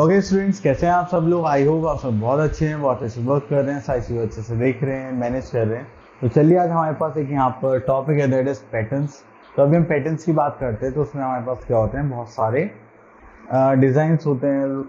Okay students, कैसे हैं आप सब लोग। आई होप आप सब बहुत अच्छे हैं, बहुत अच्छे वर्क कर रहे हैं, सारी चीज़ें अच्छे से देख रहे हैं, मैनेज कर रहे हैं। तो चलिए, आज हमारे पास एक यहाँ पर टॉपिक है, दैट इज पैटर्न्स। तो अभी हम पैटर्न्स की बात करते हैं, तो उसमें हमारे पास क्या होते हैं, बहुत सारे डिज़ाइंस होते हैं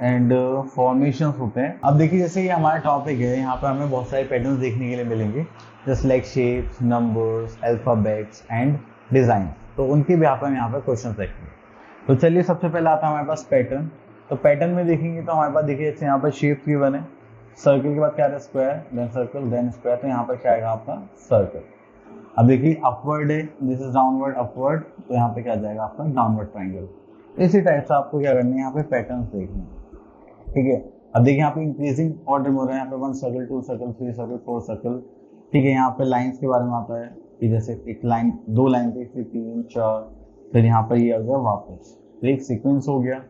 एंड फॉर्मेशंस होते हैं। अब देखिए, जैसे ये हमारा टॉपिक है, यहाँ पर हमें बहुत सारे पैटर्न्स देखने के लिए मिलेंगे, just like shapes, numbers, alphabets and design. तो उनके भी यहाँ पर क्वेश्चन देखेंगे। तो चलिए, सबसे पहले आता है हमारे पास पैटर्न। तो पैटर्न में देखेंगे तो हमारे पास देखिए, जैसे यहाँ पर शेप की बने, सर्कल के बाद क्या है, square, then circle, then square. तो यहाँ पर क्या आएगा आपका सर्कल। अब देखिए, अपवर्ड है, दिस इज डाउनवर्ड अपवर्ड, तो यहाँ पे क्या जाएगा आपका डाउनवर्ड ट्राइंगल। इसी टाइप से आपको क्या करना है, यहाँ पे पैटर्न्स देखने हैं, ठीक है। अब देखिए, यहाँ पे इंक्रीजिंग ऑर्डर में हो रहा है, यहाँ पे 1 सर्कल, 2 सर्कल, 3 सर्कल, 4 सर्कल, ठीक है। यहाँ पे लाइन्स के बारे में आता है कि जैसे एक लाइन, 2 लाइन पे, फिर 3 4, फिर यहाँ पर ये आ गया वापस, तो एक सीक्वेंस हो गया।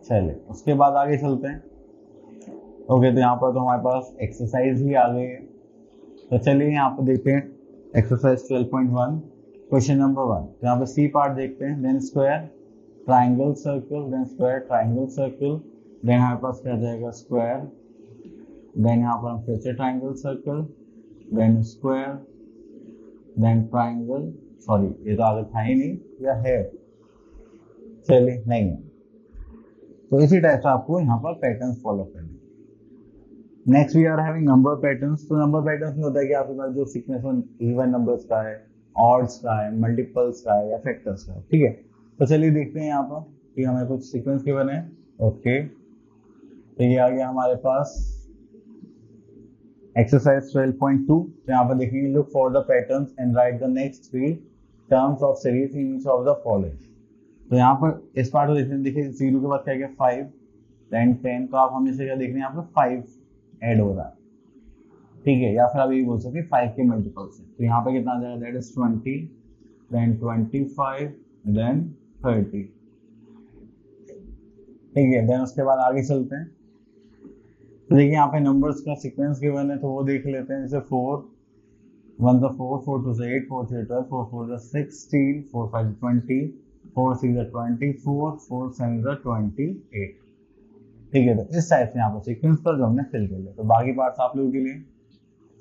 चलिए, उसके बाद आगे चलते हैं। ओके, तो यहाँ पर तो हमारे पास एक्सरसाइज ही आ गई है। तो चलिए, यहाँ पर देखते हैं एक्सरसाइज 12.1, क्वेश्चन नंबर 1। तो यहाँ पे सी पार्ट देखते हैं, then square, triangle, circle, then square, triangle, circle, then हमारे पास क्या जाएगा स्क्वायर, देन यहाँ पर हम फिर से triangle, circle, then square, then triangle, sorry ये तो आगे था ही नहीं, या है, चलिए नहीं है। तो इसी टाइप से आपको यहाँ पर पैटर्न्स फॉलो करने। Next we are having number patterns. तो नंबर पैटर्न्स में होता है कि आपके पास जो सीक्वेंस इवन नंबर्स का है, ऑड्स का है, मल्टीपल्स का है या फैक्टर्स का है, ठीक है। तो चलिए देखते हैं यहाँ पर कि हमें कुछ सीक्वेंस के बने। ओके, तो ये आ गया हमारे पास एक्सरसाइज 12.2। तो यहाँ पर देखेंगे, look for the patterns and right the next 3 terms of series in each of the following. तो यहाँ पर इस पार्ट को देखते हैं, देखिए 0 के बाद क्या गया 5, देन 10। तो आप हमेशा क्या देख रहे हैं, यहाँ पर 5 ऐड हो रहा है, ठीक है। या फिर आप ये बोल सकते हैं 5 के मल्टीपल से। तो यहाँ पे कितना आ जाएगा, दैट इज 20, देन 25, देन 30, ठीक है। देन उसके बाद आगे चलते हैं। तो देखिए, यहाँ पे नंबर्स का सीक्वेंस गिवन है, तो वो देख लेते हैं। जैसे 4 1 तो 4, 4 2 8, 4 3 12, 4 4 16, 4 5 20, 4 6 24, 4 7 28, ठीक है। तो इस टाइप से यहाँ पर सीक्वेंस पर जो हमने फिल कर लिया। तो बाकी पार्ट्स आप लोगों के लिए।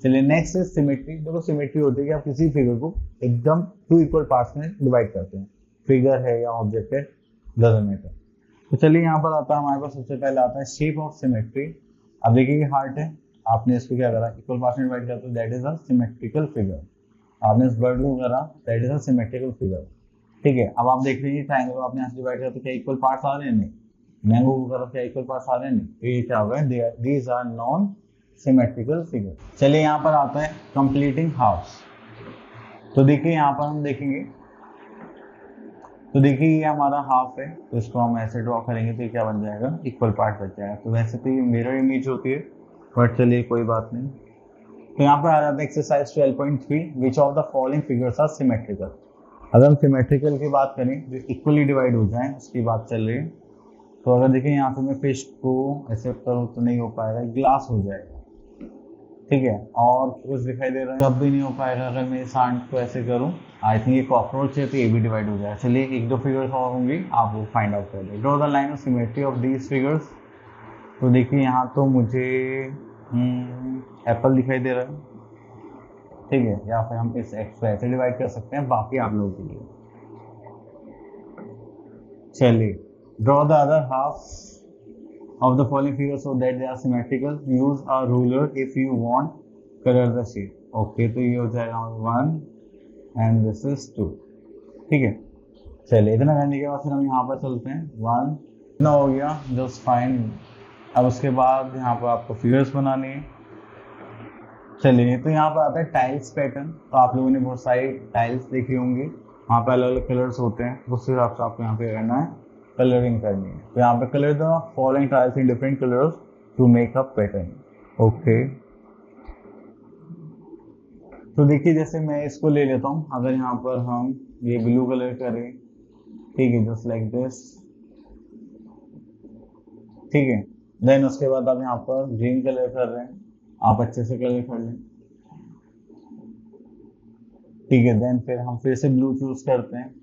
चलिए, नेक्स्ट इज सिमेट्री। देखो, सिमेट्री होती है कि आप किसी फिगर को एकदम 2 इक्वल पार्ट्स में डिवाइड करते हैं, फिगर है या ऑब्जेक्ट है, डजंट मैटर। तो चलिए, यहाँ पर आता है हमारे पास, सबसे पहले आता है शेप ऑफ सिमेट्री। अब देखिए, ये हार्ट है, आपने इसको क्या करा, इक्वल पार्ट्स में डिवाइड करते, that is a symmetrical figure. आपने इस बर्ड को करा, that is a symmetrical figure, ठीक है। अब आप देख लीजिए, ट्राइंगल को आपने यहाँ से डिवाइड करते, क्या इक्वल पार्ट्स आ रहे हैं, नहीं। मैंगो को करा, क्या इक्वल पार्ट्स आ रहे हैं, नहीं। तो ये क्या होगा, these are non symmetrical figure. चलिए, यहाँ पर आता है कंप्लीटिंग हाउस। तो देखिए, यहाँ पर हम देखेंगे, तो देखिए ये हमारा हाफ है, तो इसको हम ऐसे ड्रॉ करेंगे, तो ये क्या बन जाएगा, इक्वल पार्ट बच जाएगा। तो वैसे तो ये मिरर इमेज होती है, बट चलिए कोई बात नहीं। तो यहाँ पर आ जाता है exercise 12.3, which of the following figures are symmetrical. अगर हम सिमेट्रिकल की बात करें, जो इक्वली डिवाइड हो जाए, उसकी बात चल रही है। तो अगर देखिए, यहाँ पे मैं फिश को ऐसे करूँ तो नहीं हो पाएगा, ग्लास हो जाएगा, ठीक है। और कुछ दिखाई दे रहा है, तब भी नहीं हो पाएगा। अगर मैं सांड को ऐसे करूँ, आई थिंक ये कॉकरोच है, तो ये भी डिवाइड हो जाएगा। चलिए, 1-2 फिगर्स और होंगी, आप वो फाइंड आउट कर लें। Draw the line of symmetry of these figures. तो देखिए, यहाँ तो मुझे एप्पल दिखाई दे रहा है, ठीक है। या फिर हम इस एक्स को ऐसे डिवाइड कर सकते हैं, बाकी आप लोगों के लिए। चलिए, draw the other half of the following figures so that they are symmetrical. Use a ruler if you want color the shape. Okay, तो ये हो जाएगा 1 and this is 2, ठीक है। चलिए, इतना करने के बाद फिर हम यहाँ पर चलते हैं। 1 इतना हो गया, जस्ट फाइन। अब उसके बाद यहाँ पर आपको फिगर्स बनानी है। चलिए, तो यहाँ पर आता है टाइल्स पैटर्न। तो आप लोगों ने बहुत सारी टाइल्स देखी होंगी, वहाँ पर अलग अलग कलर्स होते हैं, उस हिसाब से आपको यहाँ पे करना है, कलरिंग करनी है। तो यहाँ पे colour the following tiles in different colours to make a pattern. Okay, तो देखिए, जैसे मैं इसको ले लेता हूँ। अगर यहाँ पर हम ये ब्लू कलर करें, ठीक है, जस्ट लाइक दिस, ठीक है। देन उसके बाद आप यहाँ पर ग्रीन कलर कर रहे हैं, आप अच्छे से कलर कर लें, ठीक है। देन फिर हम फिर से ब्लू चूज करते हैं,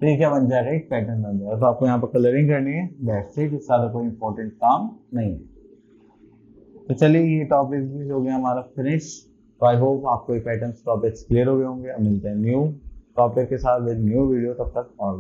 तो ये क्या बन जाएगा, एक पैटर्न बन जाएगा। तो आपको यहाँ पर कलरिंग करनी है, दैट्स इट, इससे ज़्यादा कोई इंपॉर्टेंट काम नहीं है। तो चलिए ये टॉपिक भी हो गया हमारा फिनिश। तो आई होप आपको ये पैटर्न टॉपिक्स क्लियर हो गए होंगे। अब मिलते हैं न्यू टॉपिक के साथ विद न्यू वीडियो, तब तक और